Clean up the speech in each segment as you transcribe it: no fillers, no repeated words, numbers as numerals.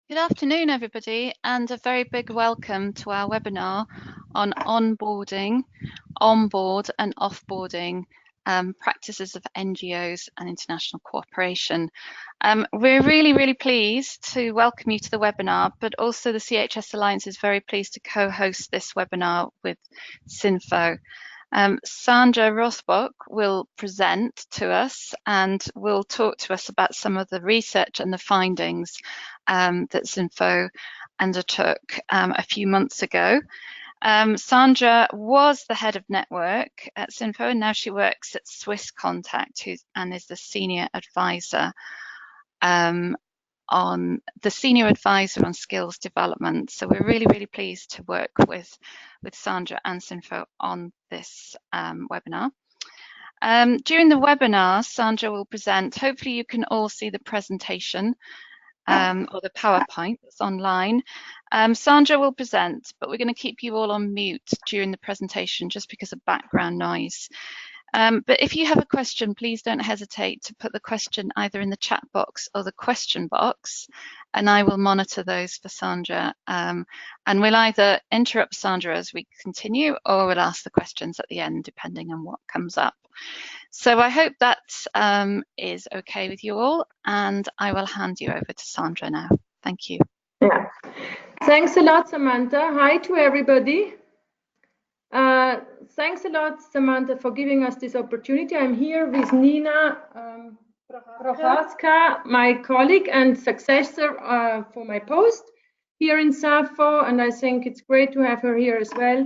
Good afternoon, everybody, and a very big welcome to our webinar on onboarding, onboard and offboarding practices of NGOs and international cooperation. We're really pleased to welcome you to the webinar, but also the CHS Alliance is very pleased to co-host this webinar with SINFO. Sandra Rothbach will present to us and will talk to us about some of the research and the findings that SINFO undertook a few months ago. Sandra was the head of network at SINFO, and now she works at Swiss Contact and is the senior advisor on skills development. So we're really pleased to work with Sandra and SINFO on this webinar. During the webinar, Sandra will present. Hopefully you can all see the presentation or the PowerPoint that's online. Sandra will present, but we're going to keep you all on mute during the presentation just because of background noise. But if you have a question, please don't hesitate to put the question either in the chat box or the question box, and I will monitor those for Sandra. And we'll either interrupt Sandra as we continue, or we'll ask the questions at the end, depending on what comes up. So I hope that is okay with you all, and I will hand you over to Sandra now. Thank you. Yeah. Thanks a lot, Samantha. Hi to everybody. Thanks a lot, Samantha, for giving us this opportunity. I'm here with Nina Prochaska, my colleague and successor for my post here in SAFO, and I think it's great to have her here as well.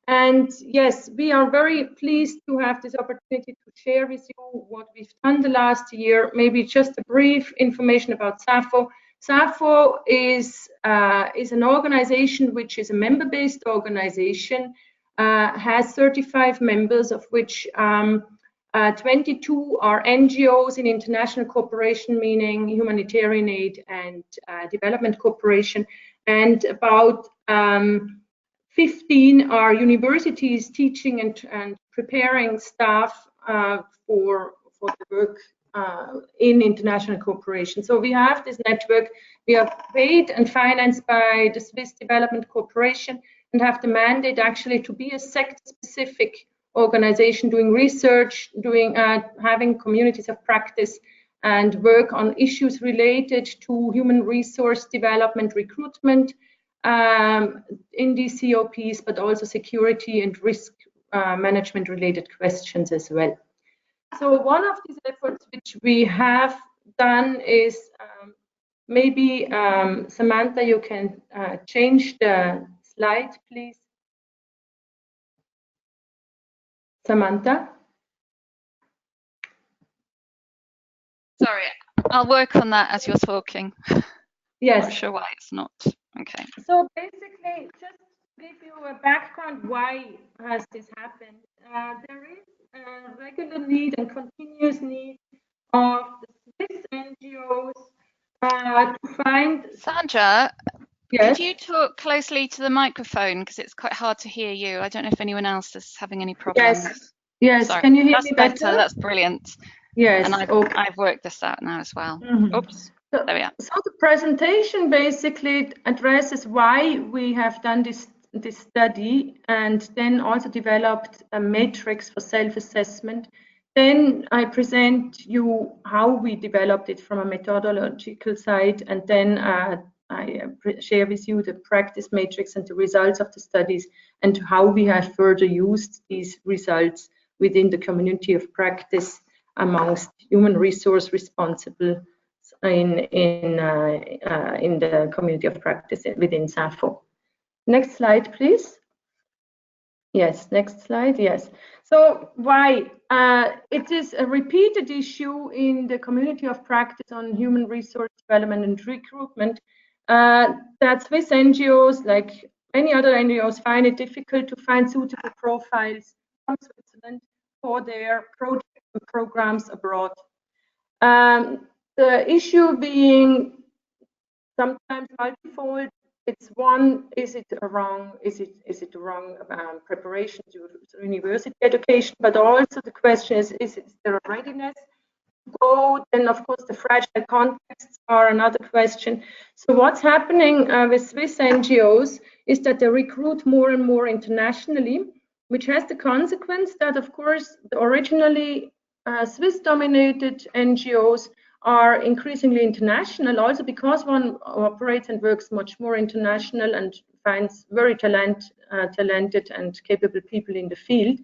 And yes, we are very pleased to have this opportunity to share with you what we've done the last year. Maybe just a brief information about SAFO. SAFO is an organization which is a member-based organization, has 35 members, of which 22 are NGOs in international cooperation, meaning humanitarian aid and development cooperation, and about 15 are universities teaching and preparing staff for the work in international cooperation. So we have this network. We are paid and financed by the Swiss Development Corporation and have the mandate actually to be a sector-specific organization doing research, having communities of practice, and work on issues related to human resource development, recruitment in these COPs, but also security and risk management related questions as well. So one of these efforts which we have done is maybe Samantha, you can change the slide, please. Samantha? Sorry, I'll work on that as you're talking. Yes. I'm not sure why it's not. Okay. So basically, just to give you a background, why has this happened? There is a regular need and continuous need of the Swiss NGOs to find... Sandra, yes? could you talk closely to the microphone, because it's quite hard to hear you. I don't know if anyone else is having any problems. Yes. Sorry. Can you hear That's me better? That's brilliant. Yes. And I've worked this out now as well. Oops. So, there we are. So the presentation basically addresses why we have done this study, and then also developed a matrix for self-assessment. Then I present you how we developed it from a methodological side, and then I share with you the practice matrix and the results of the studies, and how we have further used these results within the community of practice amongst human resource responsible in the community of practice within SAFO. Next slide, please. Yes, next slide, yes. So why? It is a repeated issue in the community of practice on human resource development and recruitment that Swiss NGOs, like many other NGOs, find it difficult to find suitable profiles from Switzerland for their projects and programs abroad. The issue being sometimes multifold. It's one: is it a wrong preparation to university education? But also the question is there a readiness to go? Then of course the fragile contexts are another question. So what's happening with Swiss NGOs is that they recruit more and more internationally, which has the consequence that, of course, the originally Swiss-dominated NGOs are increasingly international, also because one operates and works much more international and finds very talented and capable people in the field.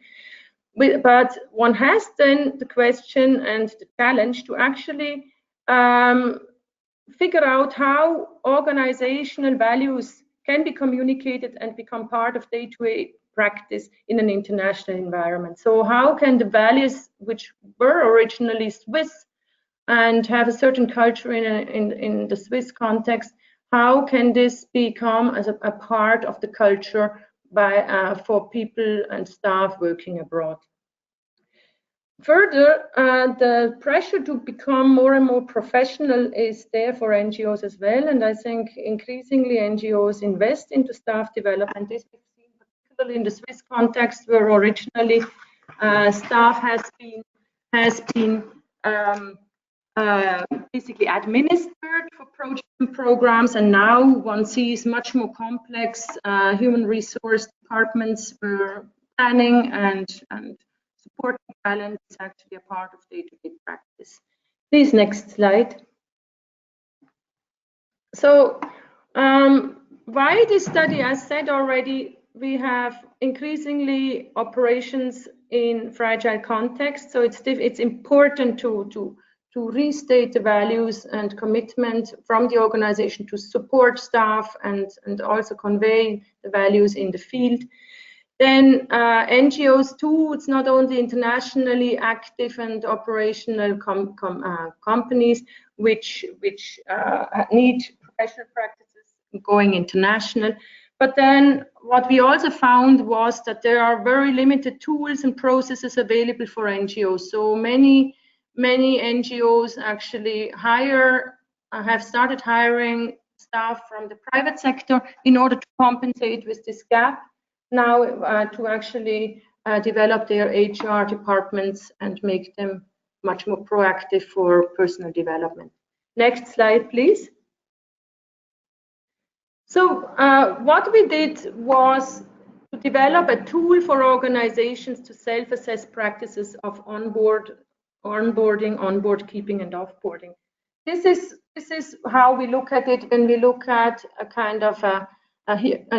But one has then the question and the challenge to actually figure out how organizational values can be communicated and become part of day-to-day practice in an international environment. So how can the values which were originally Swiss and have a certain culture in the Swiss context, how can this become as a part of the culture for people and staff working abroad? Further, the pressure to become more and more professional is there for NGOs as well, and I think increasingly NGOs invest into staff development. This we've seen particularly in the Swiss context, where originally staff has been basically administered for projects and programs, and now one sees much more complex human resource departments where planning and supporting talent is actually a part of day-to-day practice. Please, next slide. So why this study? As said already, we have increasingly operations in fragile contexts, so it's important to restate the values and commitment from the organization to support staff and also convey the values in the field. Then NGOs too, it's not only internationally active and operational companies which need professional practices going international. But then what we also found was that there are very limited tools and processes available for NGOs. So many NGOs actually have started hiring staff from the private sector in order to compensate with this gap now to actually develop their HR departments and make them much more proactive for personal development. Next slide, please. So what we did was to develop a tool for organizations to self-assess practices of onboarding, onboard keeping, and offboarding. This is how we look at it when we look at a kind of a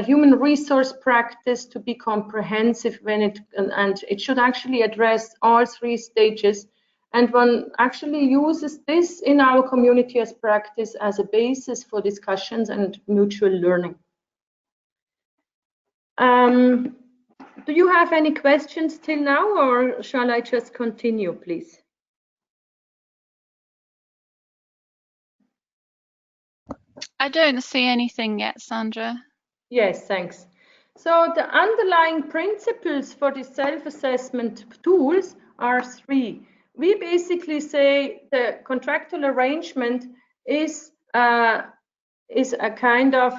human resource practice to be comprehensive and it should actually address all three stages. And one actually uses this in our community as practice as a basis for discussions and mutual learning. Do you have any questions till now, or shall I just continue, please? I don't see anything yet, Sandra. Yes, thanks. So the underlying principles for the self-assessment tools are three. We basically say the contractual arrangement is a kind of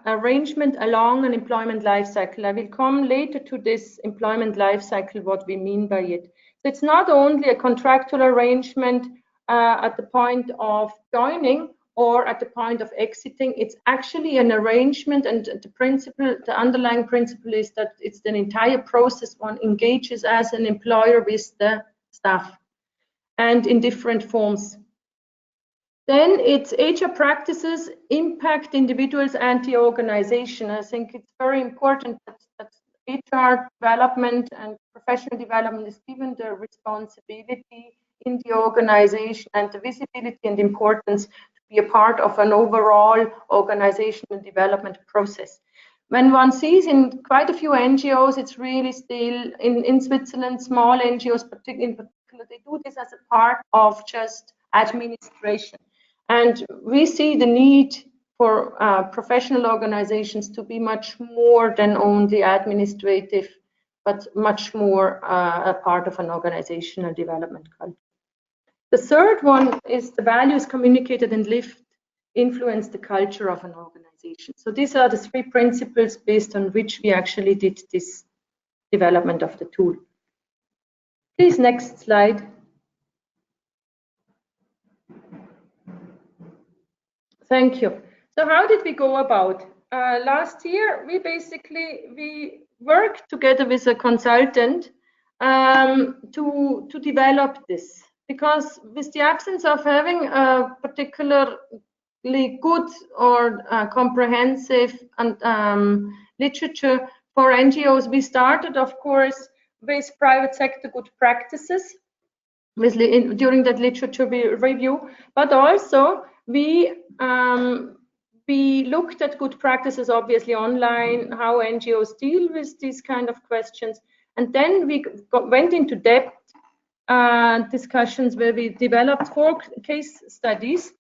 arrangement along an employment life cycle. I will come later to this employment life cycle, what we mean by it. So it's not only a contractual arrangement at the point of joining or at the point of exiting. It's actually an arrangement, and the underlying principle is that it's an entire process one engages as an employer with the staff, and in different forms. Then it's HR practices impact individuals and the organization. I think it's very important that HR development and professional development is given the responsibility in the organization and the visibility and importance to be a part of an overall organizational development process. When one sees in quite a few NGOs, it's really still, in Switzerland, small NGOs in particular, they do this as a part of just administration. And we see the need for professional organizations to be much more than only administrative, but much more a part of an organizational development culture. The third one is the values communicated and lived influence the culture of an organization. So these are the three principles based on which we actually did this development of the tool. Please, next slide. Thank you. So how did we go about? Last year, we worked together with a consultant to develop this, because with the absence of having a particularly good or comprehensive literature for NGOs, we started, of course, with private sector good practices during that literature review, but also we looked at good practices, obviously online, how NGOs deal with these kind of questions, and then we went into depth discussions where we developed 4 case studies,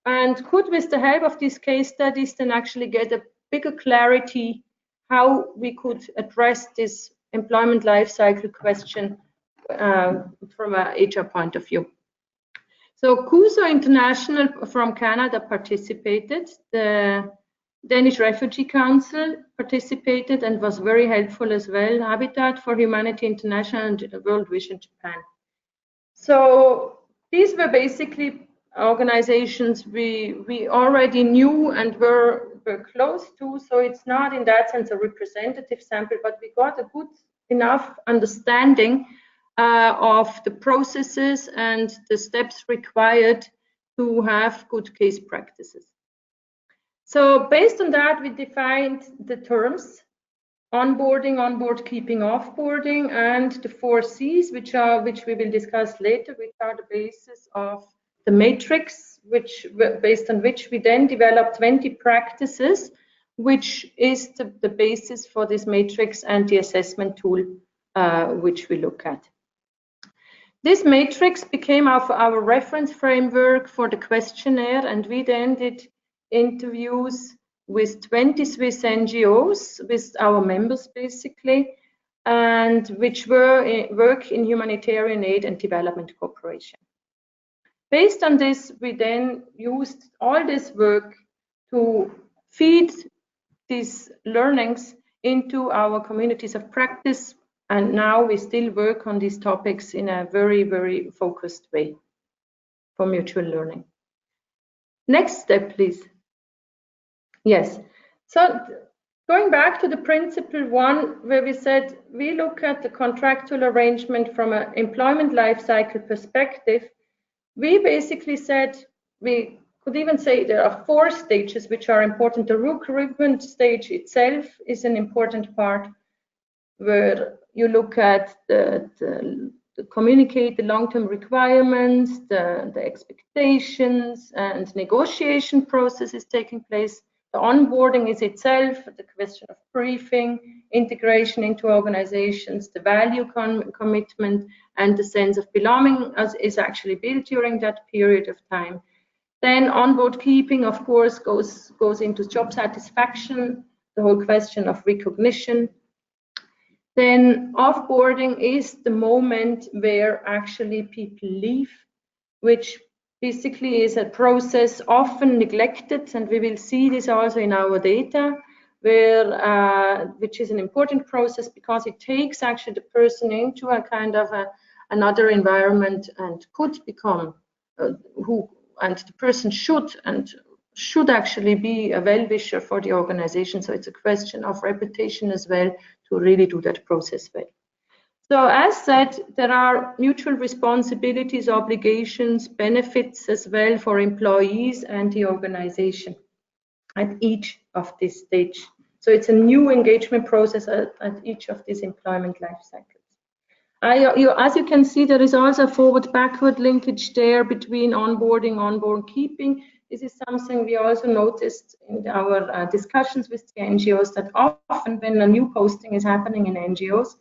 and could, with the help of these case studies, then actually get a bigger clarity how we could address this employment life cycle question from an HR point of view. So CUSO International from Canada participated, the Danish Refugee Council participated and was very helpful as well, Habitat for Humanity International and World Vision Japan. So these were basically organizations we already knew and were close to, so it's not in that sense a representative sample, but we got a good enough understanding of the processes and the steps required to have good case practices. So based on that, we defined the terms: onboarding, onboard keeping, offboarding, and the 4 C's, which we will discuss later, which are the basis of the matrix, based on which we then developed 20 practices, which is the basis for this matrix and the assessment tool which we look at. This matrix became our reference framework for the questionnaire, and we then did interviews with 20 Swiss NGOs, with our members basically, and which work in humanitarian aid and development cooperation. Based on this, we then used all this work to feed these learnings into our communities of practice, and now we still work on these topics in a very, very focused way for mutual learning. Next step, please. Yes, so going back to the principle 1, where we said we look at the contractual arrangement from an employment life cycle perspective, we basically said, we could even say there are 4 stages which are important. The recruitment stage itself is an important part, where you look at communicate the long-term requirements, the expectations, and negotiation process is taking place. The onboarding is itself the question of briefing, integration into organizations, the value commitment, and the sense of belonging is actually built during that period of time. Then onboard keeping, of course, goes into job satisfaction, the whole question of recognition. Then offboarding is the moment where actually people leave, which basically is a process often neglected, and we will see this also in our data, which is an important process because it takes actually the person into a kind of another environment and could become and the person should actually be a well-wisher for the organization. So it's a question of reputation as well to really do that process well. So as said, there are mutual responsibilities, obligations, benefits as well for employees and the organization at each of this stage. So it's a new engagement process at each of these employment life cycles. As you can see, there is also a forward-backward linkage there between onboarding, onboard keeping. This is something we also noticed in our discussions with the NGOs, that often when a new posting is happening in NGOs,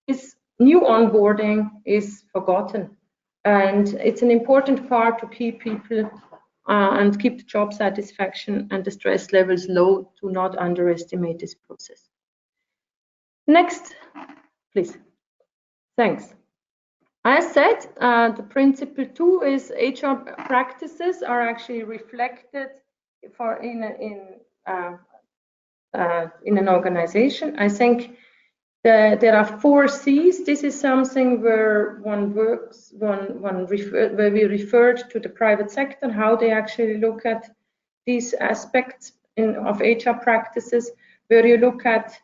this new onboarding is forgotten. And it's an important part to keep people and keep the job satisfaction and the stress levels low, to not underestimate this process. Next, please. Thanks. As said, the principle 2 is HR practices are actually reflected in an organization. I think there are 4 C's. This is something where where we referred to the private sector, how they actually look at these aspects of HR practices, where you look at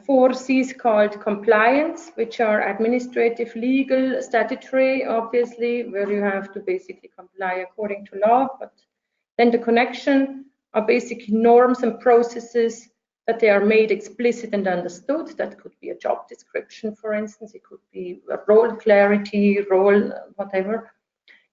4 C's called compliance, which are administrative, legal, statutory, obviously, where you have to basically comply according to law, but then the connection are basic norms and processes that they are made explicit and understood. That could be a job description, for instance, it could be a role clarity, role whatever.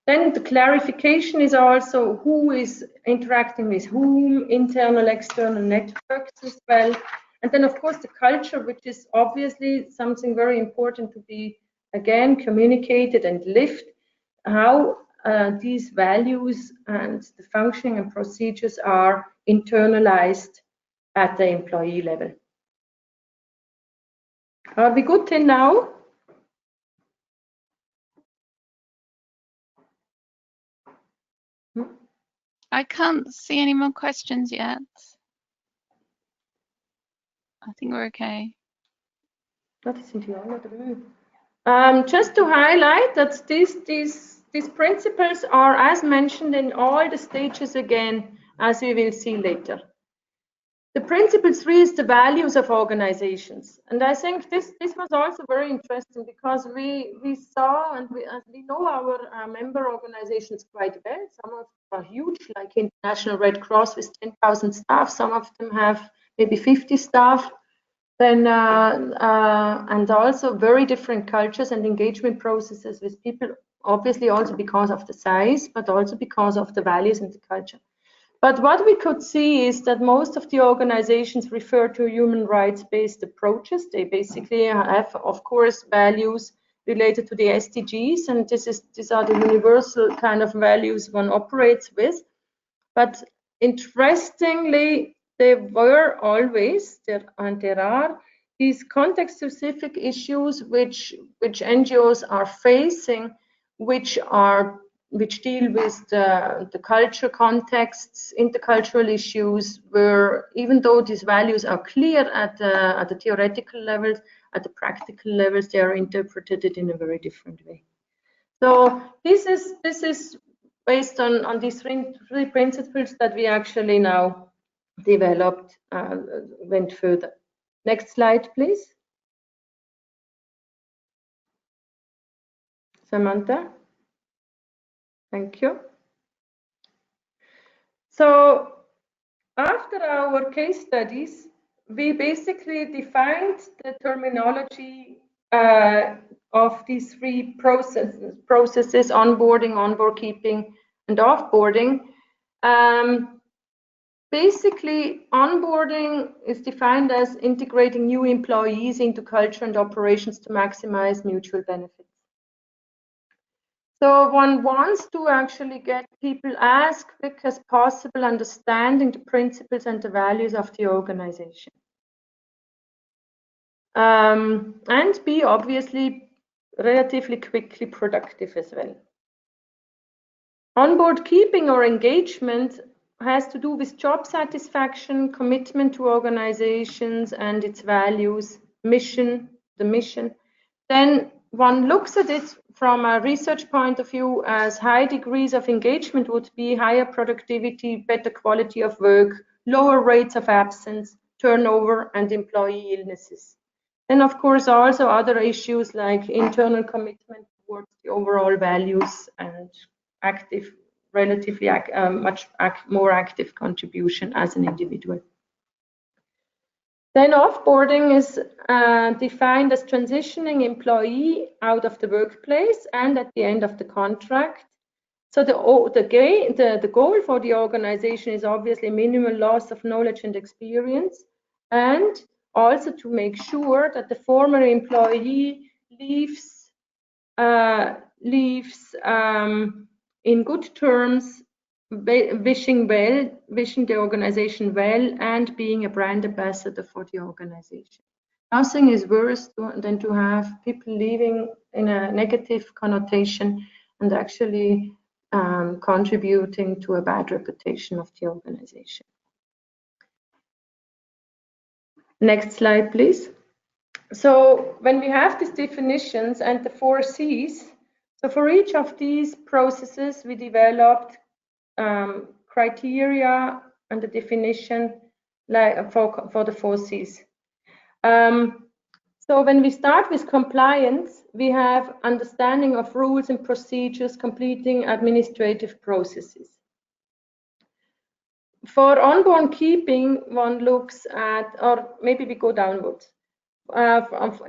Then the clarification is also who is interacting with whom, internal, external networks as well. And then, of course, the culture, which is obviously something very important to be, again, communicated and lived, how these values and the functioning and procedures are internalized at the employee level. Are we good till now? I can't see any more questions yet. I think we're okay. Just to highlight that these principles are as mentioned in all the stages again, as we will see later. The principle 3 is the values of organizations, and I think this was also very interesting because we saw and we know our member organizations quite well. Some of them are huge, like International Red Cross with 10,000 staff. Some of them have maybe 50 staff. Then and also very different cultures and engagement processes with people, obviously also because of the size, but also because of the values and the culture. But what we could see is that most of the organizations refer to human rights-based approaches. They basically have, of course, values related to the SDGs, and these are the universal kind of values one operates with. But interestingly, there were always, there are these context-specific issues which NGOs are facing, which deal with the culture contexts, intercultural issues, where even though these values are clear at the theoretical levels, at the practical levels, they are interpreted in a very different way. So this is based on these three principles that we actually now developed, went further. Next slide, please. Samantha. Thank you. So after our case studies, we basically defined the terminology of these 3 processes, onboarding, onboard keeping, and offboarding. Basically, onboarding is defined as integrating new employees into culture and operations to maximize mutual benefits. So one wants to actually get people as quick as possible understanding the principles and the values of the organization. And be obviously relatively quickly productive as well. Onboard keeping or engagement has to do with job satisfaction, commitment to organizations and its values, the mission. Then one looks at it from a research point of view as high degrees of engagement would be higher productivity, better quality of work, lower rates of absence, turnover, and employee illnesses. Then, of course, also other issues like internal commitment towards the overall values and relatively much more active contribution as an individual. Then offboarding is defined as transitioning employee out of the workplace and at the end of the contract. So the goal for the organization is obviously minimal loss of knowledge and experience, and also to make sure that the former employee leaves in good terms, wishing the organization well and being a brand ambassador for the organization. Nothing is worse than to have people leaving in a negative connotation and actually contributing to a bad reputation of the organization. Next slide, please. So when we have these definitions and the 4 C's, so for each of these processes, we developed criteria and the definition for the 4 Cs. So when we start with compliance, we have understanding of rules and procedures, completing administrative processes. For onboard keeping, one looks at, or maybe we go downwards.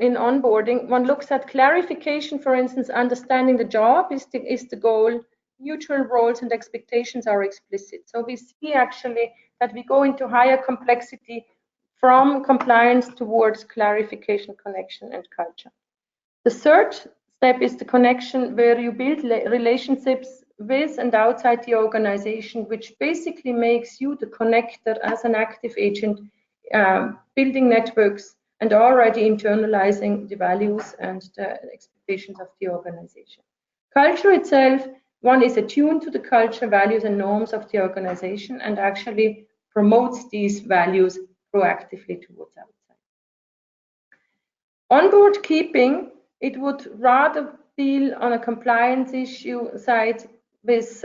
In onboarding, one looks at clarification, for instance, understanding the job is the goal, mutual roles and expectations are explicit. So we see actually that we go into higher complexity from compliance towards clarification, connection, and culture. The third step is the connection, where you build relationships with and outside the organization, which basically makes you the connector as an active agent, building networks and already internalizing the values and the expectations of the organization. Culture itself, one is attuned to the culture, values, and norms of the organization and actually promotes these values proactively towards outside. Onboard keeping, it would rather deal on a compliance issue side with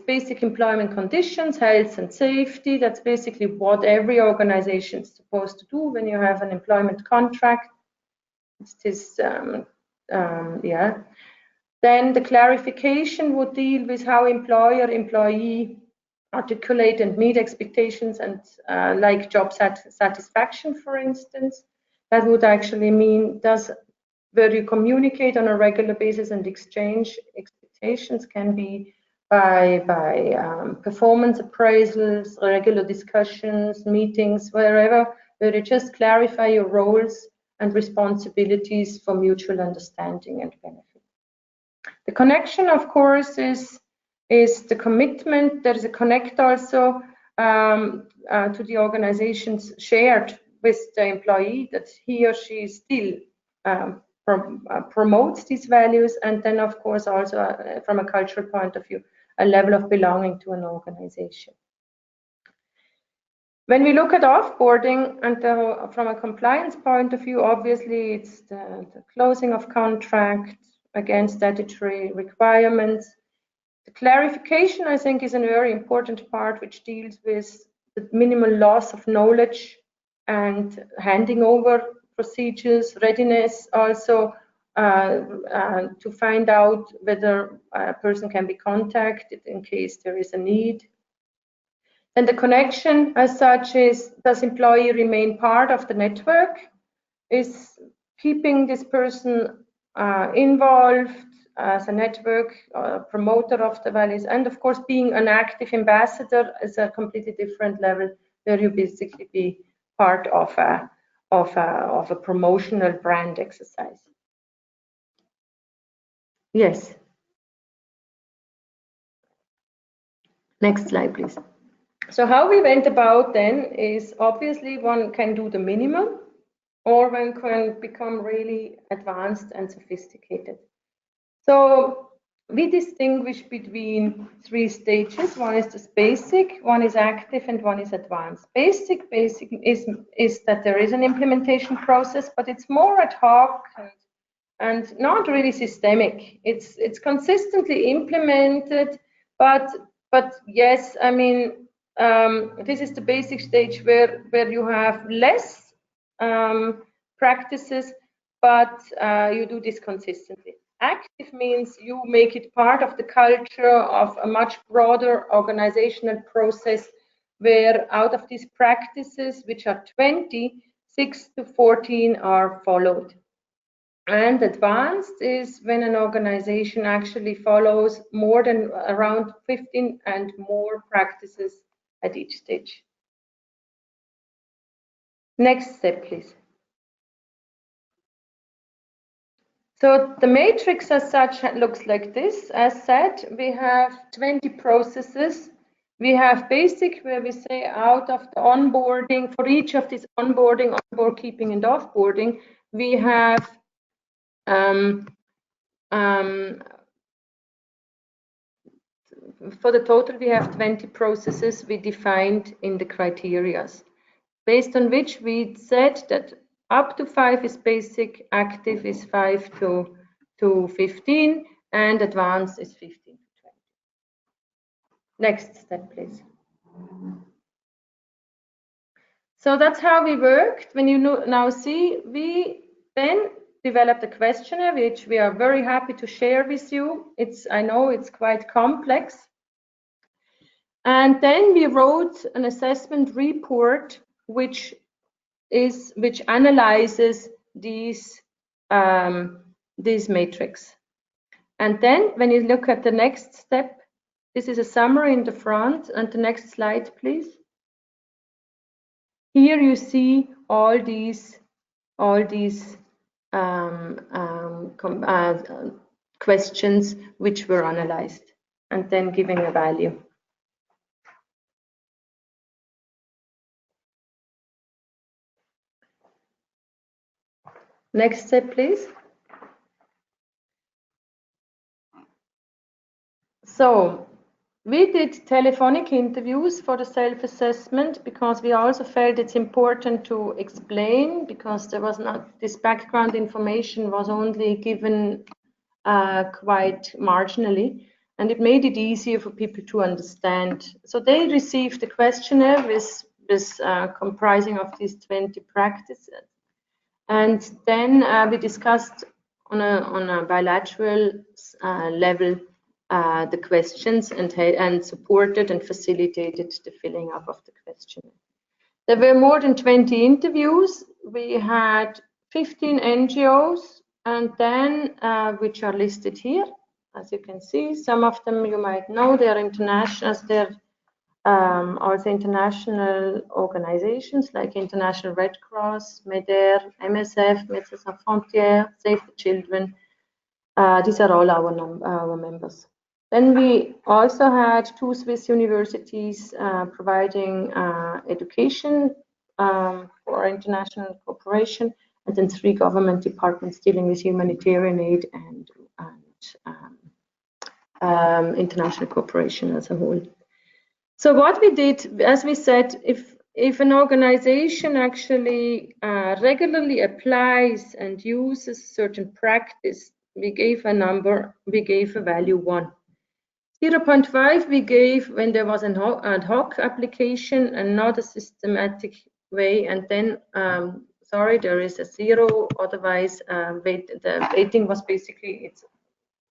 basic employment conditions, health and safety. That's basically what every organization is supposed to do when you have an employment contract. It's this, yeah. Then the clarification would deal with how employer-employee articulate and meet expectations and like job satisfaction, for instance. That would actually mean where you communicate on a regular basis and exchange expectations, can be by performance appraisals, regular discussions, meetings, wherever, where you just clarify your roles and responsibilities for mutual understanding and benefit. The connection, of course, is the commitment. There is a connect also to the organizations shared with the employee, that he or she still promotes these values, and then of course also from a cultural point of view, a level of belonging to an organization. When we look at offboarding and from a compliance point of view, obviously it's the closing of contract against statutory requirements. The clarification, I think, is a very important part, which deals with the minimal loss of knowledge and handing over procedures, readiness also to find out whether a person can be contacted in case there is a need. And the connection as such is, does employee remain part of the network? Is keeping this person involved as a network promoter of the values? And of course, being an active ambassador is a completely different level, where you basically be part of a promotional brand exercise. Yes. Next slide, please. So how we went about then is, obviously one can do the minimum, or one can become really advanced and sophisticated. So we distinguish between 3 stages. One is the basic, one is active, and one is advanced. Basic is that there is an implementation process, but it's more ad hoc and not really systemic. It's consistently implemented, but yes, I mean, this is the basic stage where you have less practices, but you do this consistently. Active means you make it part of the culture of a much broader organizational process, where out of these practices, which are 20, 6 to 14 are followed. And advanced is when an organization actually follows more than around 15 and more practices at each stage. Next step, please. So the matrix as such looks like this. As said, we have 20 processes. We have basic, where we say out of the onboarding, for each of these onboarding, onboard keeping, and offboarding, we have for the total, we have 20 processes we defined in the criteria, based on which we said that up to 5 is basic, active is 5 to 15, and advanced is 15 to Next step, please. So that's how we worked. When you now see, we then developed a questionnaire, which we are very happy to share with you. I know it's quite complex. And then we wrote an assessment report, which analyzes these matrix. And then when you look at the next step, this is a summary in the front, and the next slide, please. Here you see all these questions which were analyzed, and then giving a value. Next step, please. So we did telephonic interviews for the self-assessment because we also felt it's important to explain, because there was not, this background information was only given quite marginally, and it made it easier for people to understand. So they received a questionnaire with comprising of these 20 practices. And then we discussed on a bilateral level the questions, and supported and facilitated the filling up of the questionnaire. There were more than 20 interviews. We had 15 NGOs, and then which are listed here. As you can see, some of them you might know, they are international, as they're also international organizations like International Red Cross, MEDER, MSF, Médecins Sans Frontières, Save the Children. These are all our members. Then we also had 2 Swiss universities providing education for international cooperation, and then 3 government departments dealing with humanitarian aid and international cooperation as a whole. So what we did, as we said, if an organization actually regularly applies and uses certain practice, we gave a number, we gave a value 1. 0.5 we gave when there was an ad hoc application and not a systematic way, and then sorry, there is a 0, otherwise the rating was basically,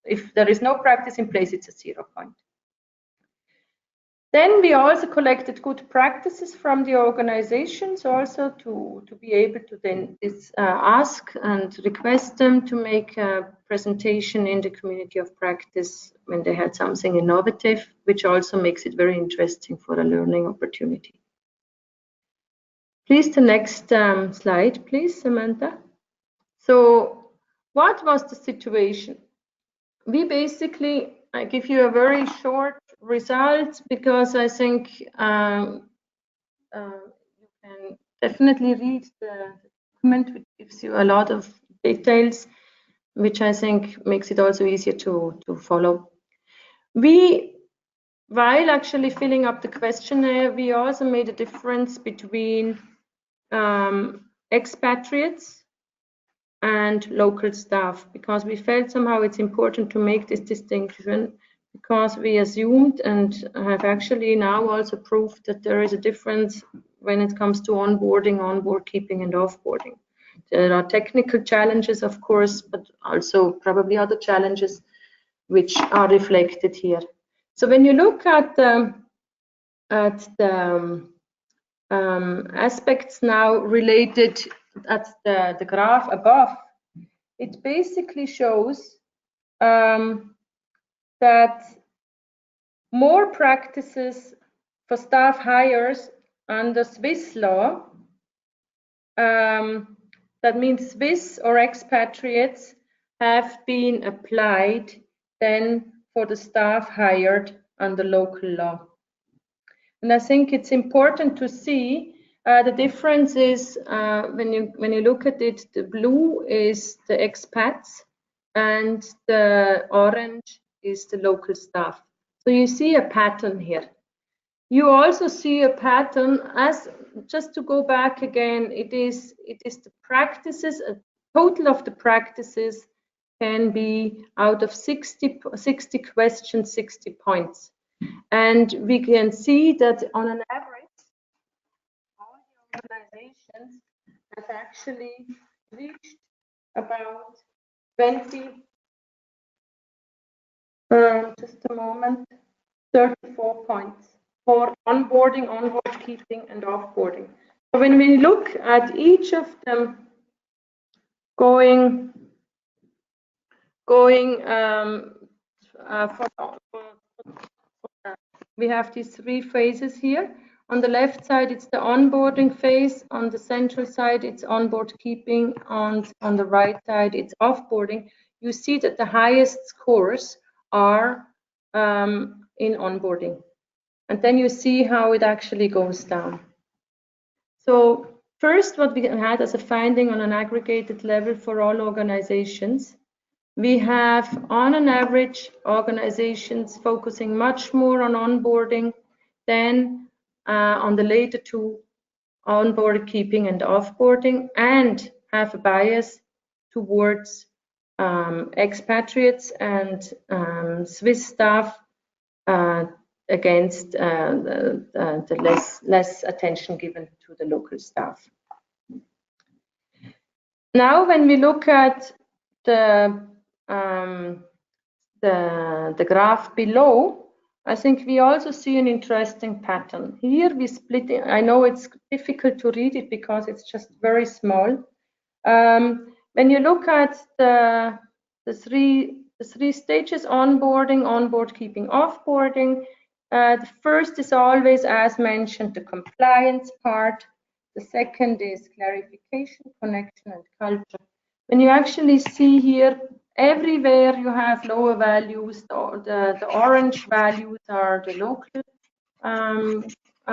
if there is no practice in place, it's a 0 point. Then we also collected good practices from the organizations, also to be able to then ask and request them to make a presentation in the community of practice when they had something innovative, which also makes it very interesting for a learning opportunity. Please, the next slide, please, Samantha. So what was the situation? We basically, I give you a very short result, because I think you can definitely read the document, which gives you a lot of details, which I think makes it also easier to follow. While actually filling up the questionnaire, we also made a difference between expatriates and local staff, because we felt somehow it's important to make this distinction, because we assumed and have actually now also proved that there is a difference when it comes to onboarding, onboard keeping, and offboarding. There are technical challenges, of course, but also probably other challenges which are reflected here. So when you look at the aspects now related at the graph above, it basically shows that more practices for staff hires under Swiss law, that means Swiss or expatriates, have been applied than for the staff hired under local law. And I think it's important to see the difference is when you look at it, the blue is the expats and the orange is the local staff. So you see a pattern here. You also see a pattern, as just to go back again, it is the practices, a total of the practices can be out of 60 questions, 60 points. And we can see that on an average, all the organizations have actually reached about 20, just a moment, 34 points for onboarding, onboard keeping, and offboarding. So when we look at each of them going we have these three phases here. On the left side, it's the onboarding phase. On the central side, it's onboard keeping. And on the right side, it's offboarding. You see that the highest scores are in onboarding. And then you see how it actually goes down. So first, what we had as a finding on an aggregated level for all organizations, we have, on an average, organizations focusing much more on onboarding than on the later two, onboard keeping and offboarding, and have a bias towards expatriates and Swiss staff against the less attention given to the local staff. Now, when we look at the graph below, I think we also see an interesting pattern. Here we split it. I know it's difficult to read it because it's just very small. When you look at the three stages, onboarding, onboard keeping, offboarding, the first is always, as mentioned, the compliance part. The second is clarification, connection, and culture. When you actually see here, everywhere you have lower values, the orange values are the local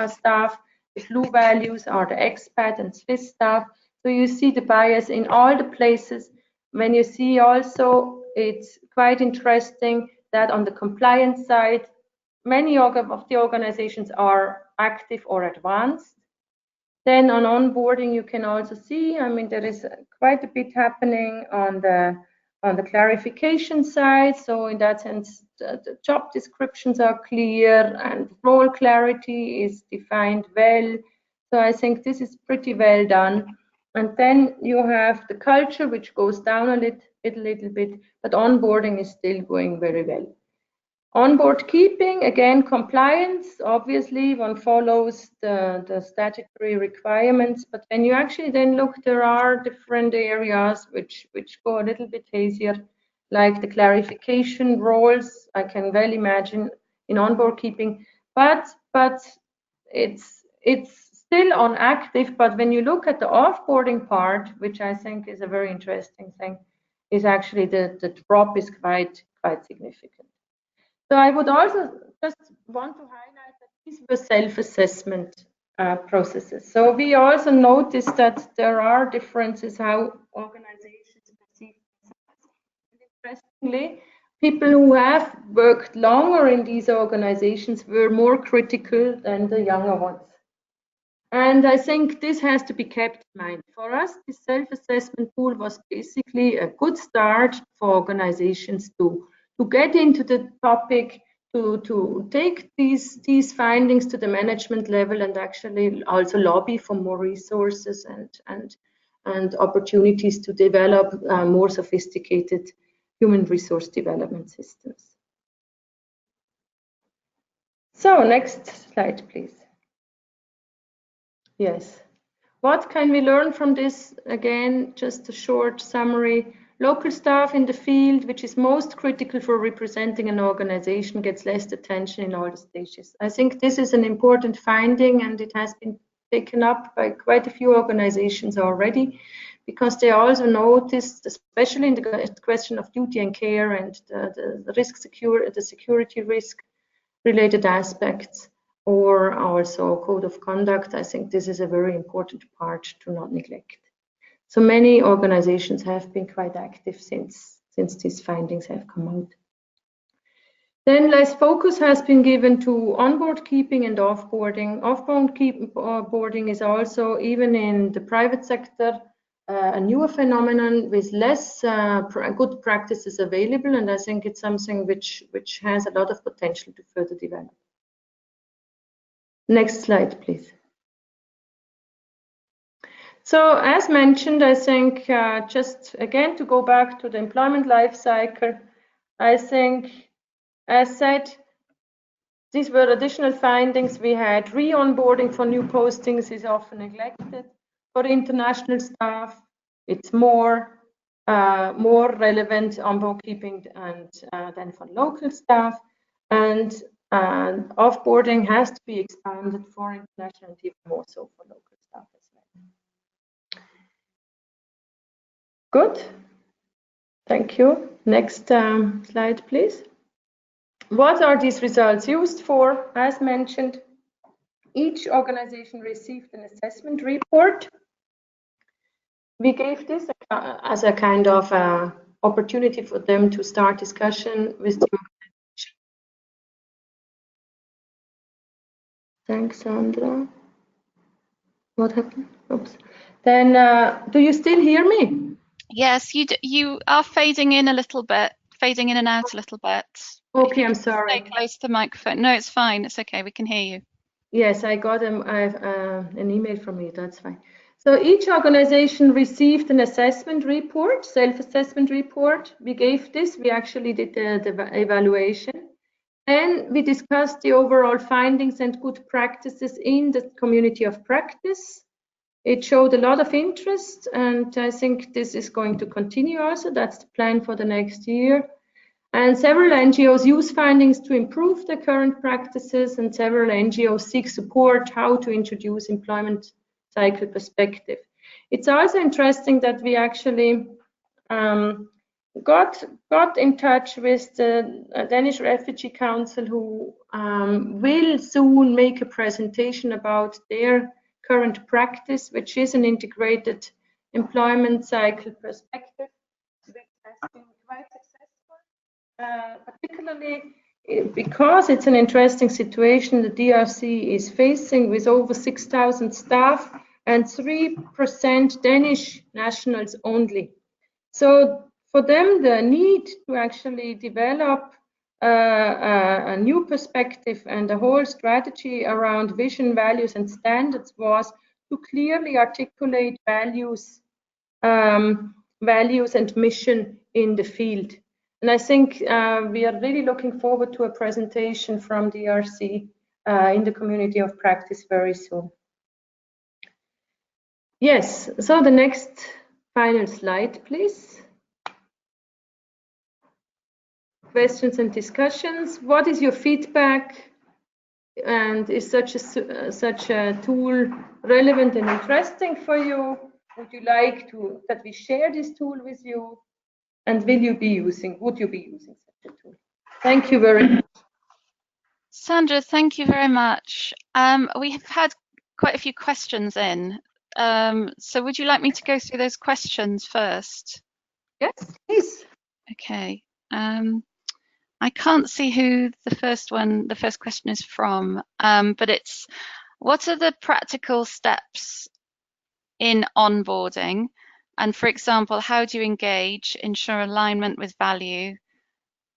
staff, the blue values are the expat and Swiss staff. So you see the bias in all the places. When you see also, it's quite interesting that on the compliance side, many of the organizations are active or advanced. Then on onboarding, you can also see, I mean, there is quite a bit happening on the clarification side. So in that sense, the job descriptions are clear and role clarity is defined well. So I think this is pretty well done. And then you have the culture, which goes down a little bit, but onboarding is still going very well. Onboard keeping, again, compliance, obviously one follows the statutory requirements, but when you actually then look, there are different areas which go a little bit hazier, like the clarification roles, I can well imagine in onboard keeping, but it's still on active, but when you look at the offboarding part, which I think is a very interesting thing, is actually the drop is quite significant. So I would also just want to highlight that these were self-assessment processes. So we also noticed that there are differences how organizations perceive themselves. Interestingly, people who have worked longer in these organizations were more critical than the younger ones. And I think this has to be kept in mind. For us, this self-assessment tool was basically a good start for organizations to get into the topic, to take these findings to the management level and actually also lobby for more resources and opportunities to develop more sophisticated human resource development systems. So next slide, please. Yes. What can we learn from this? Again, just a short summary. Local staff in the field, which is most critical for representing an organization, gets less attention in all the stages. I think this is an important finding, and it has been taken up by quite a few organizations already, because they also noticed, especially in the question of duty and care and the security risk related aspects, or also code of conduct. I think this is a very important part to not neglect. So many organizations have been quite active since these findings have come out. Then less focus has been given to onboard keeping and offboarding. Offboarding is also, even in the private sector, a newer phenomenon with less good practices available, and I think it's something which has a lot of potential to further develop. Next slide, please. So as mentioned, I think just again to go back to the employment life cycle, I think, as said, these were additional findings. We had re-onboarding for new postings is often neglected. For international staff, it's more relevant on bookkeeping and than for local staff. And offboarding has to be expanded for international and even more so for local staff as well. Good. Thank you. Next slide, please. What are these results used for? As mentioned, each organization received an assessment report. We gave this as a kind of opportunity for them to start discussion with the organization. Thanks, Sandra. What happened? Oops. Then, do you still hear me? Yes, you are fading in a little bit, fading in and out a little bit. Okay, I'm sorry. Stay close to the microphone. No, it's fine. It's okay. We can hear you. Yes, I got an email from you. That's fine. So each organization received an assessment report, self-assessment report. We gave this. We actually did the evaluation. Then we discussed the overall findings and good practices in the community of practice. It showed a lot of interest, and I think this is going to continue also. That's the plan for the next year. And several NGOs use findings to improve their current practices, and several NGOs seek support how to introduce employment cycle perspective. It's also interesting that we actually got in touch with the Danish Refugee Council, who will soon make a presentation about their current practice, which is an integrated employment cycle perspective, which has been quite successful, particularly because it's an interesting situation the DRC is facing with over 6,000 staff and 3% Danish nationals only. So for them, the need to actually develop a new perspective and a whole strategy around vision, values, and standards was to clearly articulate values and mission in the field. And I think we are really looking forward to a presentation from DRC in the community of practice very soon. Yes, so the next final slide, please. Questions and discussions. What is your feedback? And is such a tool relevant and interesting for you? Would you like that we share this tool with you? And would you be using such a tool? Thank you very much. Sandra, thank you very much. We have had quite a few questions in. So would you like me to go through those questions first? Yes, please. Okay. I can't see who the first question is from, but it's, what are the practical steps in onboarding? And for example, how do you engage, ensure alignment with value,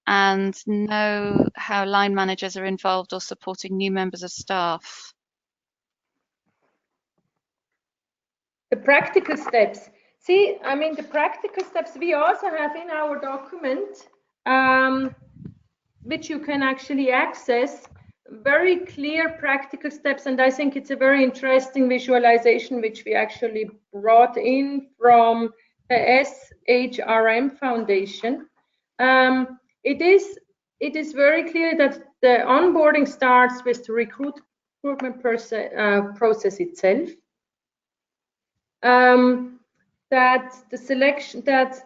and know how line managers are involved or supporting new members of staff? The practical steps. See, I mean, the practical steps we also have in our document, which you can actually access, very clear practical steps. And I think it's a very interesting visualization, which we actually brought in from the SHRM Foundation. It is very clear that the onboarding starts with the recruitment process itself. That the selection, that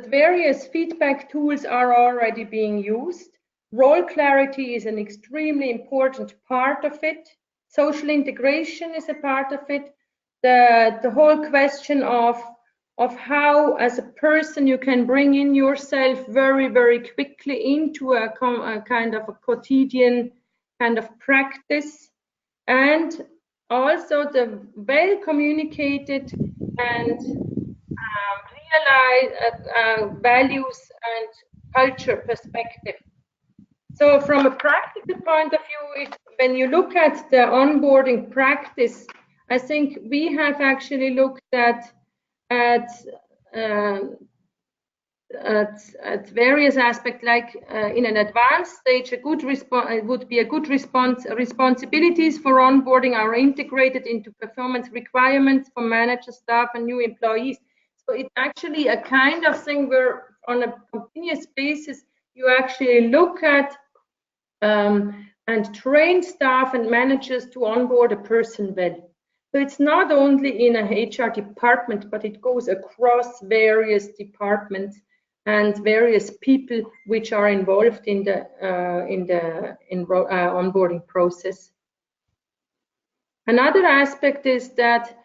various feedback tools are already being used. Role clarity is an extremely important part of it. Social integration is a part of it. The whole question of how, as a person, you can bring in yourself very, very quickly into a kind of a quotidian kind of practice. And also the well communicated and realize values and culture perspective. So from a practical point of view, when you look at the onboarding practice, I think we have actually looked at uh, at various aspects, like in an advanced stage, a good response would be a good response. Responsibilities for onboarding are integrated into performance requirements for managers, staff, and new employees. So it's actually a kind of thing where, on a continuous basis, you actually look at and train staff and managers to onboard a person well. So it's not only in a HR department, but it goes across various departments and various people which are involved in the onboarding process. Another aspect is that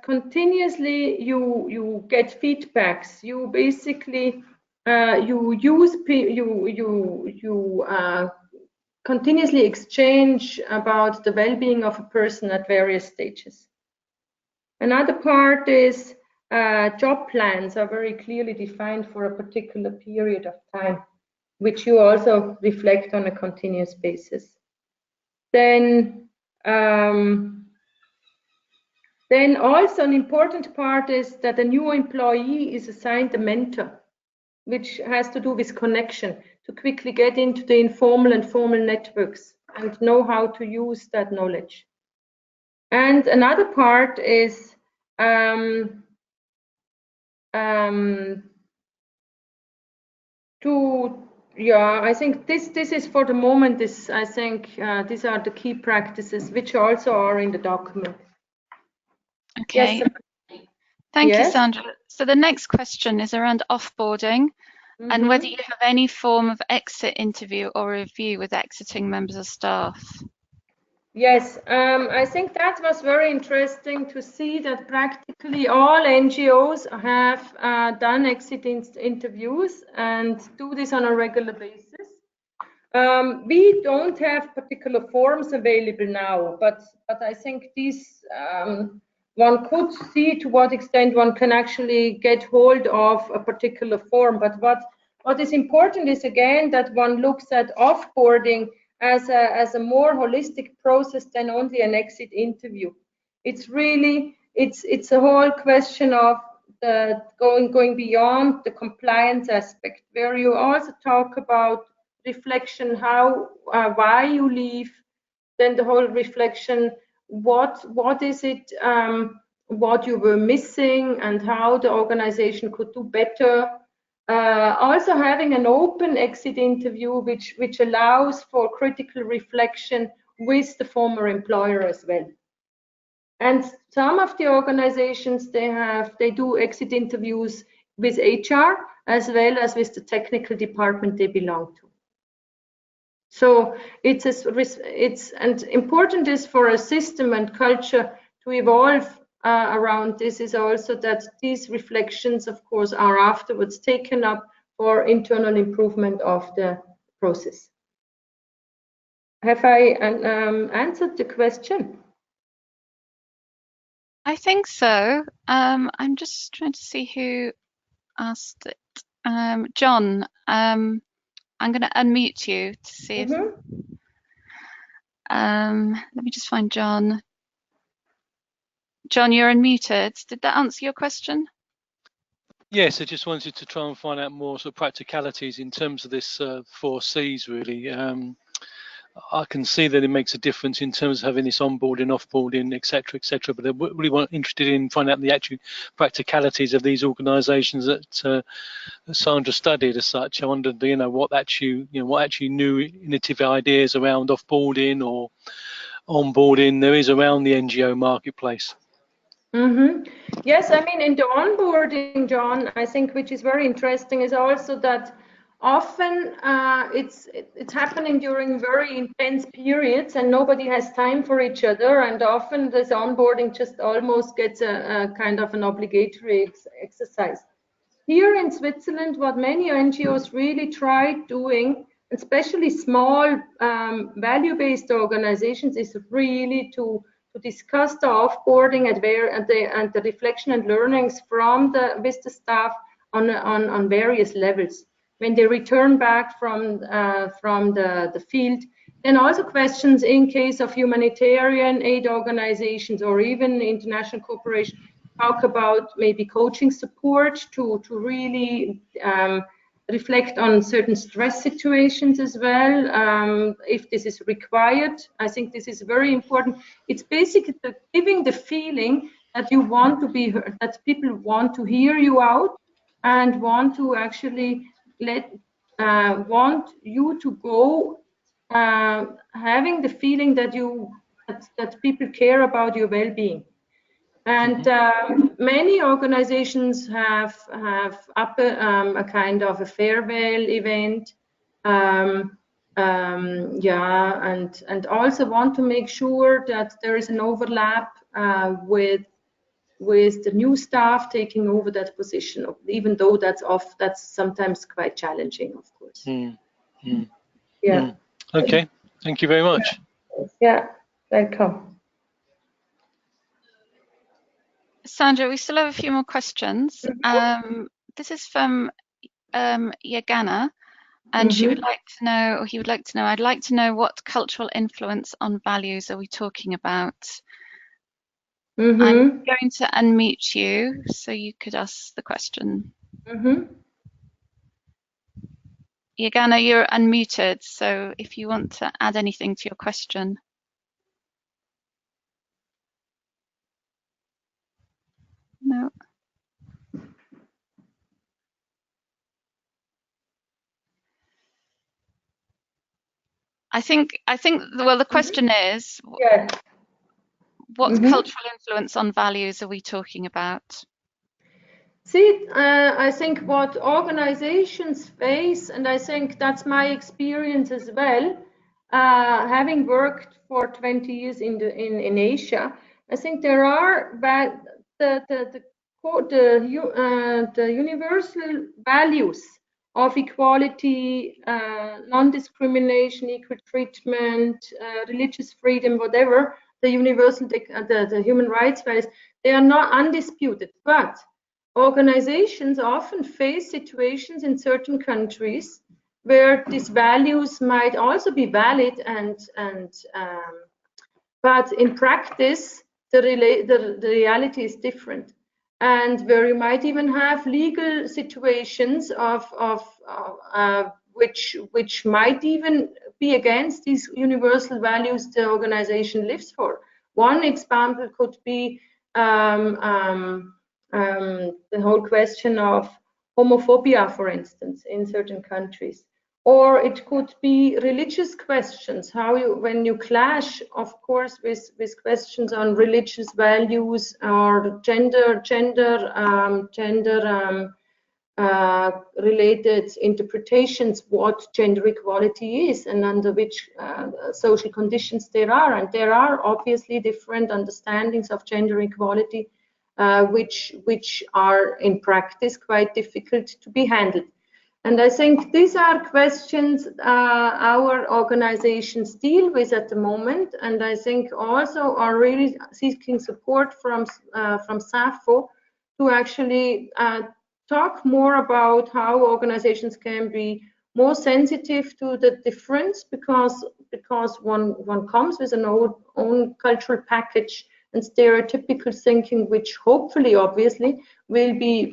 continuously you get feedbacks. You basically continuously exchange about the well-being of a person at various stages. Another part is job plans are very clearly defined for a particular period of time, which you also reflect on a continuous basis. Then also an important part is that a new employee is assigned a mentor, which has to do with connection, to quickly get into the informal and formal networks and know how to use that knowledge. And another part is I think this is for the moment. I think these are the key practices which also are in the document. Okay. Yes. Thank you, Sandra. So the next question is around offboarding and whether you have any form of exit interview or review with exiting members of staff. Yes, I think that was very interesting to see that practically all NGOs have done exit interviews and do this on a regular basis. We don't have particular forms available now, but I think these one could see to what extent one can actually get hold of a particular form. But what is important is, again, that one looks at offboarding as a more holistic process than only an exit interview. It's really it's a whole question of the going beyond the compliance aspect, where you also talk about reflection, why you leave, then the whole reflection, what is it what you were missing and how the organization could do better. Also having an open exit interview which allows for critical reflection with the former employer as well. And some of the organizations, they do exit interviews with HR as well as with the technical department they belong to. So it's and important is for a system and culture to evolve around this is also that these reflections, of course, are afterwards taken up for internal improvement of the process. Have I answered the question? I think so. I'm just trying to see who asked it. John, I'm going to unmute you to see if. Let me just find John. John, you're unmuted. Did that answer your question? Yes, I just wanted to try and find out more sort of practicalities in terms of this 4 Cs, really. I can see that it makes a difference in terms of having this onboarding, offboarding, etc., but I'm really interested in finding out the actual practicalities of these organisations that Sandra studied as such. I wondered, what actually new innovative ideas around offboarding or onboarding there is around the NGO marketplace. Yes, I mean, in the onboarding, John, I think which is very interesting is also that often it's happening during very intense periods and nobody has time for each other, and often this onboarding just almost gets a kind of an obligatory exercise. Here in Switzerland, what many NGOs really tried doing, especially small value-based organizations, is really to to discuss the offboarding and the reflection and learnings from with the staff on various levels when they return back from the field. Then also questions in case of humanitarian aid organizations or even international cooperation talk about maybe coaching support to really reflect on certain stress situations as well, if this is required. I think this is very important. It's basically giving the feeling that you want to be heard, that people want to hear you out and want to actually want you to go, having the feeling that that people care about your well-being. And many organizations have up a kind of a farewell event, yeah, and also want to make sure that there is an overlap with the new staff taking over that position, even though that's sometimes quite challenging, of course. Yeah. Okay, thank you very much. Yeah, welcome. Sandra, we still have a few more questions. This is from Yagana, and she would like to know, or he would like to know, I'd like to know what cultural influence on values are we talking about? I'm going to unmute you so you could ask the question. Yagana, you're unmuted, so if you want to add anything to your question. No. I think well, the question is, what cultural influence on values are we talking about? See, I think what organizations face, and I think that's my experience as well, having worked for 20 years in Asia, I think there are the universal values of equality, non-discrimination, equal treatment, religious freedom, whatever, the universal, the human rights values, they are not undisputed, but organizations often face situations in certain countries where these values might also be valid, but in practice the reality is different, and where you might even have legal situations which might even be against these universal values the organization lives for. One example could be the whole question of homophobia, for instance, in certain countries. Or it could be religious questions, when you clash, of course, with questions on religious values or gender related interpretations, what gender equality is and under which social conditions there are. And there are obviously different understandings of gender equality, which are in practice quite difficult to be handled. And I think these are questions our organizations deal with at the moment, and I think also are really seeking support from SAFO to actually talk more about how organizations can be more sensitive to the difference, because one comes with an own cultural package and stereotypical thinking, which hopefully, obviously, will be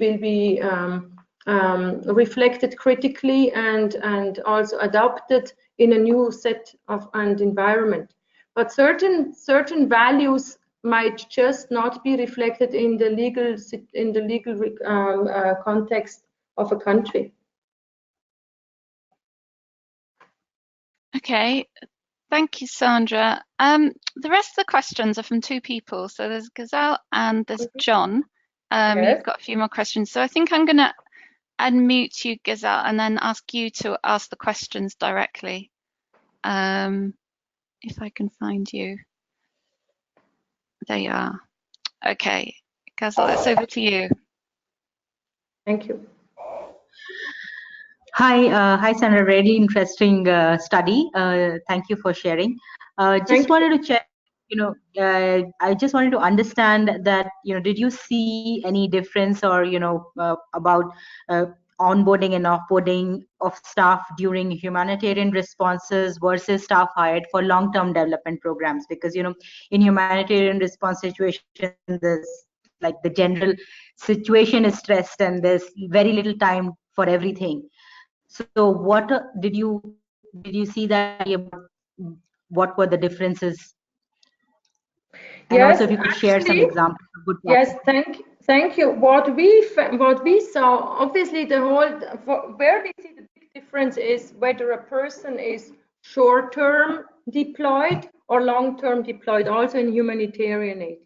reflected critically and also adopted in a new set of environment. But certain values might just not be reflected in the legal context of a country. Okay, thank you, Sandra. The rest of the questions are from two people. So there's Gazelle and there's John. Yes. You've got a few more questions. So I think I'm going to unmute you, Gazelle, and then ask you to ask the questions directly. If I can find you. There you are. Okay, Gazelle, it's over to you. Thank you. Hi, Sandra. Really interesting study. Thank you for sharing. Just wanted to check I just wanted to understand that, did you see any difference or, about onboarding and offboarding of staff during humanitarian responses versus staff hired for long-term development programs? Because, in humanitarian response situations, there's like the general situation is stressed and there's very little time for everything. So what did you see that about what were the differences? And Yes, also if you could share some actually, examples of good yes, practice. thank you. What we saw, obviously, where we see the big difference is whether a person is short-term deployed or long-term deployed, also in humanitarian aid.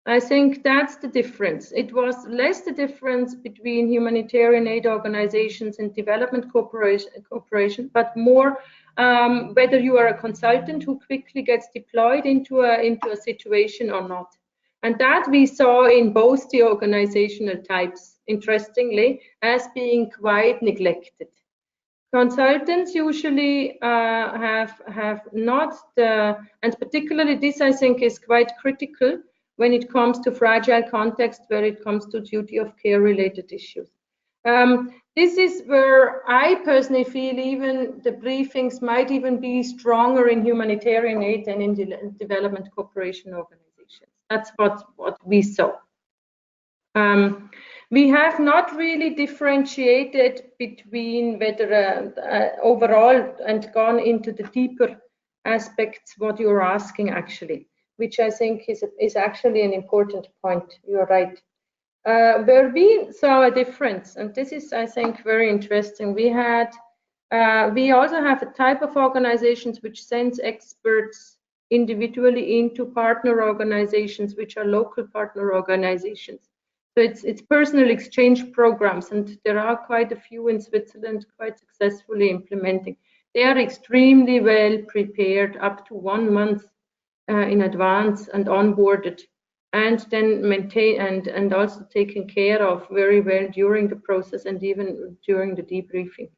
I think that's the difference. It was less the difference between humanitarian aid organizations and development cooperation, but more whether you are a consultant who quickly gets deployed into a situation or not. And that we saw in both the organizational types, interestingly, as being quite neglected. Consultants usually have not and particularly this I think is quite critical when it comes to fragile context, where it comes to duty of care related issues. This is where I personally feel even the briefings might even be stronger in humanitarian aid than in development cooperation organizations. That's what we saw. We have not really differentiated between whether overall and gone into the deeper aspects what you're asking actually, which I think is actually an important point. You're right. Where we saw a difference, and this is I think very interesting. We also have a type of organizations which sends experts individually into partner organizations, which are local partner organizations. So it's personal exchange programs, and there are quite a few in Switzerland quite successfully implementing. They are extremely well prepared up to 1 month in advance and onboarded, and then maintain and also taken care of very well during the process and even during the debriefing.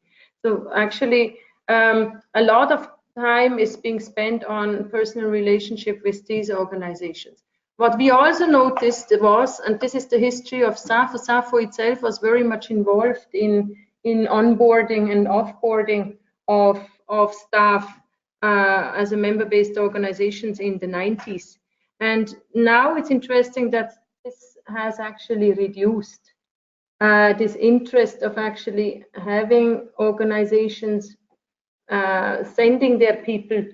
So actually a lot of time is being spent on personal relationship with these organizations. What we also noticed was, and this is the history of SAFO, SAFO itself was very much involved in onboarding and offboarding of staff as a member-based organizations in the 90s. And now it's interesting that this has actually reduced. This interest of actually having organizations sending their people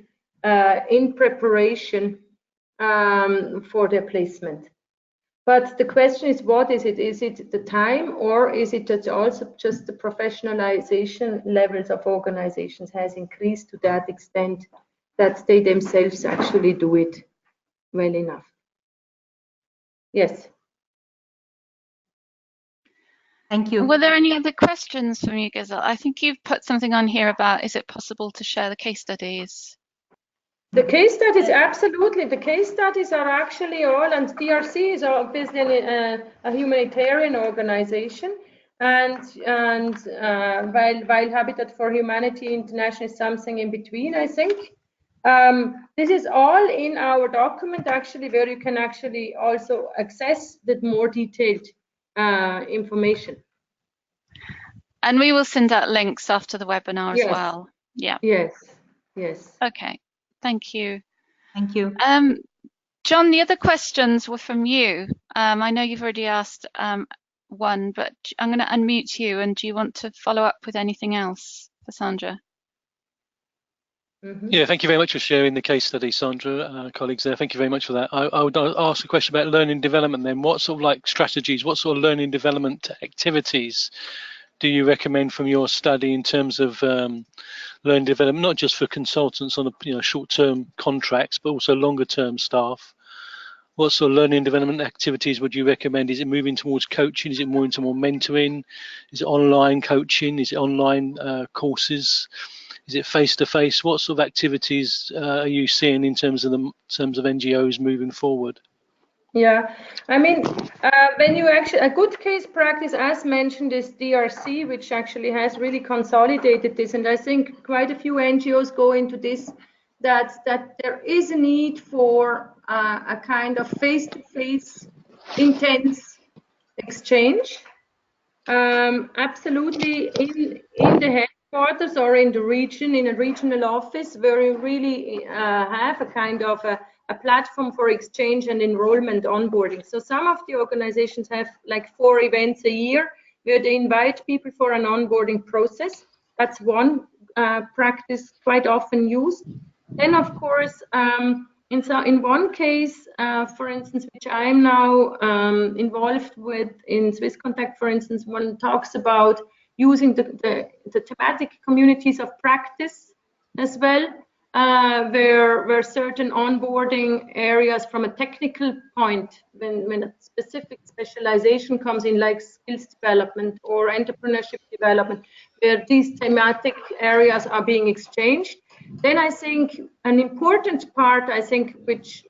in preparation for their placement. But the question is, what is it? Is it the time, or is it also just the professionalization levels of organizations has increased to that extent that they themselves actually do it well enough? Yes. Thank you. Were there any other questions from you, Giselle? I think you've put something on here about, is it possible to share the case studies? The case studies, absolutely. The case studies are actually all, and DRC is obviously a humanitarian organization, and while Habitat for Humanity International is something in between, I think. This is all in our document, actually, where you can actually also access the more detailed information. And we will send out links after the webinar as well. Yeah. Yes. Yes. Okay. Thank you. Thank you. John, the other questions were from you. I know you've already asked one, but I'm going to unmute you. And do you want to follow up with anything else for Sandra? Yeah, thank you very much for sharing the case study, Sandra, colleagues there. Thank you very much for that. I would ask a question about learning development then. What sort of like strategies, what sort of learning development activities do you recommend from your study in terms of learning development, not just for consultants on short-term contracts, but also longer-term staff? What sort of learning development activities would you recommend? Is it moving towards coaching? Is it more into more mentoring? Is it online coaching? Is it online courses? Is it face-to-face? What sort of activities are you seeing in terms of NGOs moving forward? Yeah, I mean, when you actually, a good case practice, as mentioned, is DRC, which actually has really consolidated this. And I think quite a few NGOs go into this that there is a need for a kind of face-to-face intense exchange. Absolutely, in the headquarters or in the region, in a regional office, where you really have a kind of a platform for exchange and enrollment onboarding. So some of the organizations have like 4 events a year where they invite people for an onboarding process. That's one practice quite often used. Then, of course, in one case, for instance, which I'm now involved with in Swiss Contact, for instance, one talks about using the thematic communities of practice as well, where certain onboarding areas from a technical point, when a specific specialization comes in, like skills development or entrepreneurship development, where these thematic areas are being exchanged. Then I think an important part, I think, which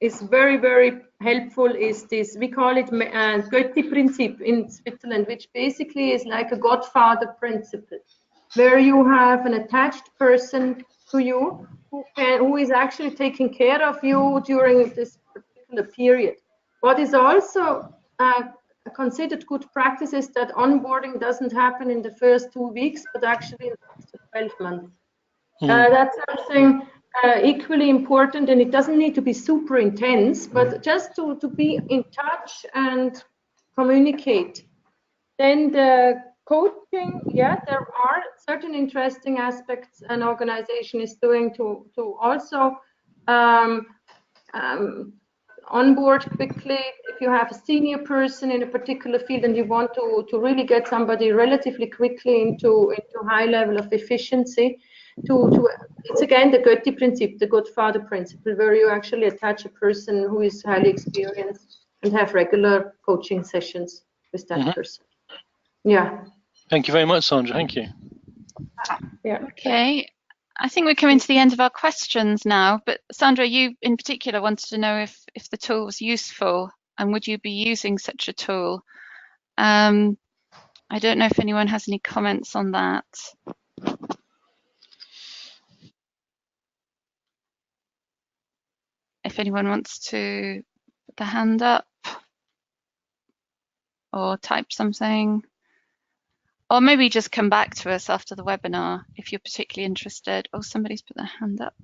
is very, very helpful is this, we call it Götti-Prinzip in Switzerland, which basically is like a godfather principle, where you have an attached person to you who is actually taking care of you during this particular period. What is also considered good practice is that onboarding doesn't happen in the first 2 weeks, but actually in the first 12 months. That's something equally important, and it doesn't need to be super intense, but just to be in touch and communicate. Then the coaching, yeah, there are certain interesting aspects an organization is doing to also onboard quickly. If you have a senior person in a particular field and you want to really get somebody relatively quickly into high level of efficiency, it's again the Götti-Prinzip, the Godfather principle, where you actually attach a person who is highly experienced and have regular coaching sessions with that person. Yeah. Thank you very much, Sandra. Thank you. Yeah. Okay. I think we're coming to the end of our questions now, but Sandra, you in particular wanted to know if the tool was useful and would you be using such a tool? I don't know if anyone has any comments on that. If anyone wants to put their hand up or type something, or maybe just come back to us after the webinar if you're particularly interested. Oh, somebody's put their hand up.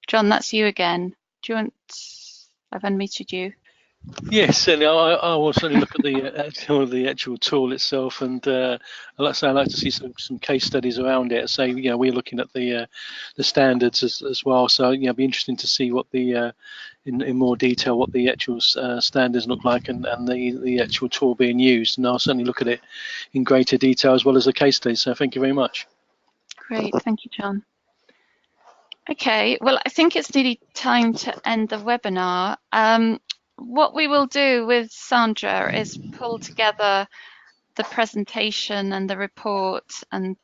John, that's you again. Do you want? I've unmuted you. Yes, and I will certainly look at the actual tool itself, and like I say, I'd like to see some case studies around it. So we're looking at the standards as well. So it'd be interesting to see what the in more detail what the actual standards look like and the actual tool being used. And I'll certainly look at it in greater detail as well as the case studies. So thank you very much. Great, thank you, John. Okay, well, I think it's nearly time to end the webinar. What we will do with Sandra is pull together the presentation and the report and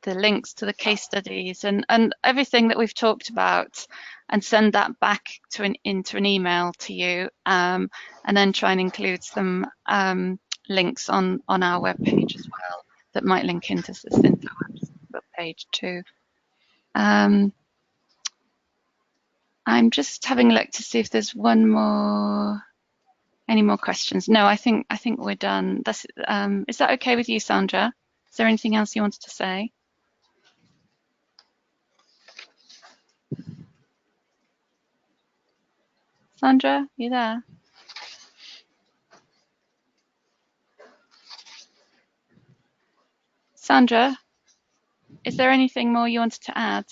the links to the case studies and everything that we've talked about, and send that back into an email to you, and then try and include some links on our webpage as well that might link into the Synfo webpage too. I'm just having a look to see if there's any more questions. No, I think we're done. Is that okay with you, Sandra? Is there anything else you wanted to say? Sandra, you there? Sandra, is there anything more you wanted to add?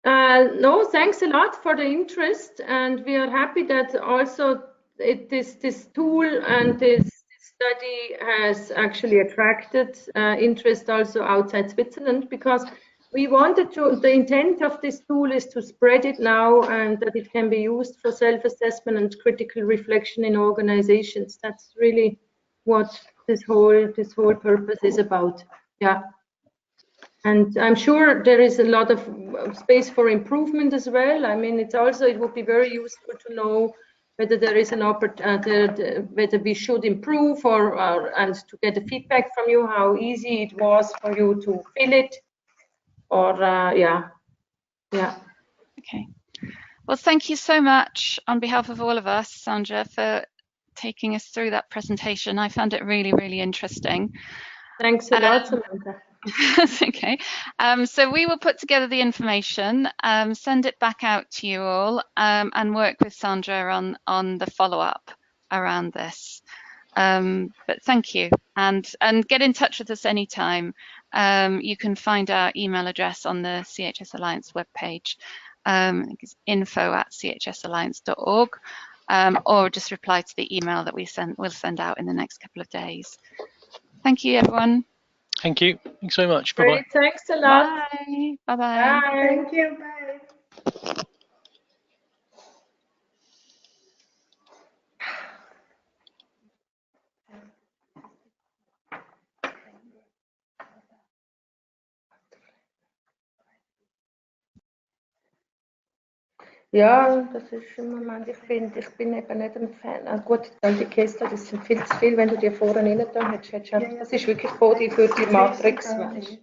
No, thanks a lot for the interest, and we are happy that also this tool and this study has actually attracted interest also outside Switzerland, because we wanted to, the intent of this tool is to spread it now and that it can be used for self-assessment and critical reflection in organizations. That's really what this whole purpose is about. Yeah. And I'm sure there is a lot of space for improvement as well. I mean, it would be very useful to know whether there is an whether we should improve and to get the feedback from you, how easy it was for you to fill it, or yeah. Okay. Well, thank you so much on behalf of all of us, Sandra, for taking us through that presentation. I found it really, really interesting. Thanks a lot, Samantha. That's okay. So we will put together the information, send it back out to you all, and work with Sandra on the follow-up around this. But thank you, and get in touch with us anytime. You can find our email address on the CHS Alliance webpage. I think it's info@chsalliance.org, or just reply to the email that we'll send out in the next couple of days. Thank you, everyone. Thank you. Thanks so much. Bye-bye. Thanks a lot. Bye. Bye-bye. Bye. Thank you. Bye. Ja, das ist im Moment, ich bin eben nicht ein Fan. Gut, dann die Kästchen, das sind viel zu viel, wenn du die vorne rein da hättest. Das ist wirklich Body für die Matrix, weißt.